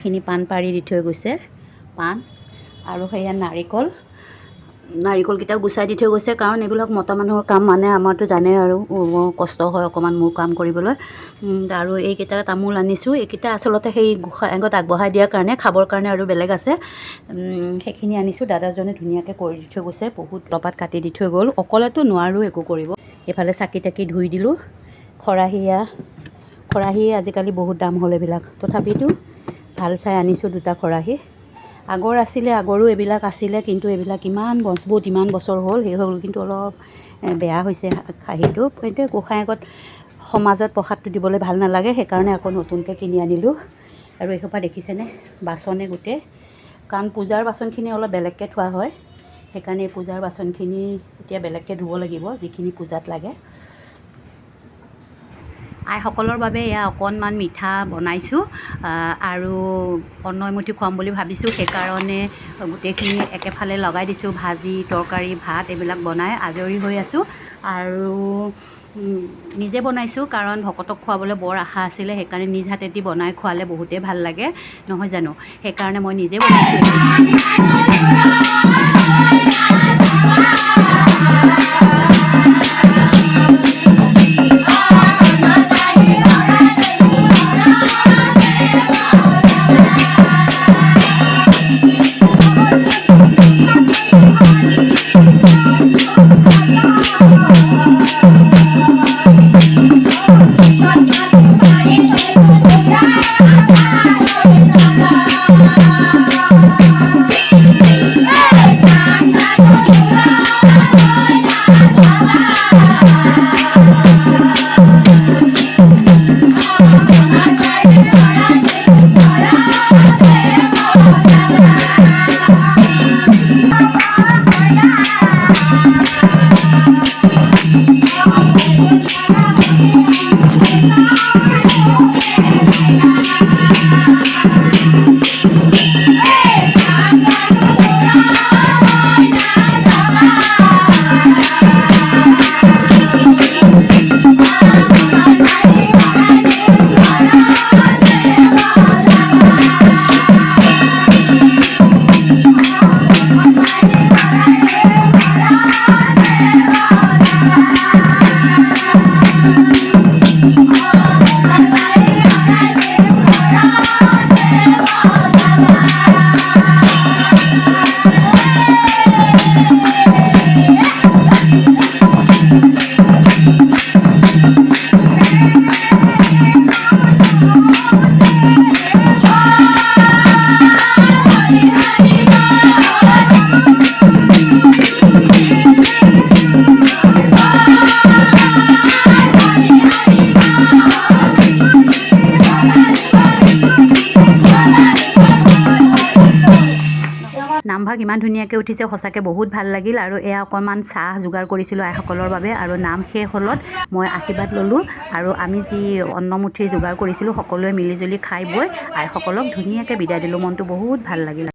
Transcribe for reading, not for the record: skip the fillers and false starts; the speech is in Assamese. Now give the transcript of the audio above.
খিনি পাণ পাৰি দি থৈ গৈছে পাণ আৰু সেয়া নাৰিকলকেইটাও গুচাই দি থৈ গৈছে কাৰণ এইবিলাক মতা মানুহৰ কাম মানে আমাৰতো জানে আৰু কষ্ট হয় অকণমান মোৰ কাম কৰিবলৈ আৰু এইকেইটা তামোল আনিছোঁ এইকেইটা আচলতে সেই গোঁসাই আগত আগবঢ়াই দিয়াৰ কাৰণে খাবৰ কাৰণে আৰু বেলেগ আছে সেইখিনি আনিছোঁ দাদাজনে ধুনীয়াকৈ কৰি দি থৈ গৈছে বহুত লপাত কাটি দি থৈ গ'ল অকলেতো নোৱাৰোঁ একো কৰিব এইফালে চাকি তাকি ধুই দিলোঁ খৰাহী আজিকালি বহুত দাম হ'ল এইবিলাক তথাপিতো ভাল চাই আনিছোঁ দুটা খৰাহী আগৰো এইবিলাক আছিলে কিন্তু এইবিলাক ইমান মজবুত ইমান বছৰ হ'ল সেই হ'ল কিন্তু অলপ বেয়া হৈছে খাহীটো এতিয়া গোঁসাই আগত সমাজত প্ৰসাদটো দিবলৈ ভাল নালাগে সেইকাৰণে আকৌ নতুনকৈ কিনি আনিলোঁ আৰু এইসোপা দেখিছেনে বাচনে গোটেই কাৰণ পূজাৰ বাচনখিনি অলপ বেলেগকৈ থোৱা হয় সেইকাৰণে এই পূজাৰ বাচনখিনি এতিয়া বেলেগকৈ ধুব লাগিব যিখিনি পূজাত লাগে আইসকলৰ বাবে এয়া অকণমান মিঠা বনাইছোঁ আৰু অন্ন এমুঠি খুৱাম বুলি ভাবিছোঁ সেইকাৰণে গোটেইখিনি একেফালে লগাই দিছোঁ ভাজি তৰকাৰী ভাত এইবিলাক বনাই আজৰি হৈ আছোঁ আৰু নিজে বনাইছোঁ কাৰণ ভকতক খুৱাবলৈ বৰ আশা আছিলে সেইকাৰণে নিজ হাতেদি বনাই খোৱালে বহুতেই ভাল লাগে নহয় জানো সেইকাৰণে মই নিজে বনাইছোঁ নামভাগ ইমান ধুনীয়াকৈ উঠিছে সঁচাকৈ বহুত ভাল লাগিল আৰু এয়া অকণমান চাহ যোগাৰ কৰিছিলোঁ আইসকলৰ বাবে আৰু নাম শেষ হ'লত মই আশীৰ্বাদ ল'লোঁ আৰু আমি যি অন্নমুঠি যোগাৰ কৰিছিলোঁ সকলোৱে মিলিজুলি খাই বৈ আইসকলক ধুনীয়াকৈ বিদায় দিলোঁ মনটো বহুত ভাল লাগিল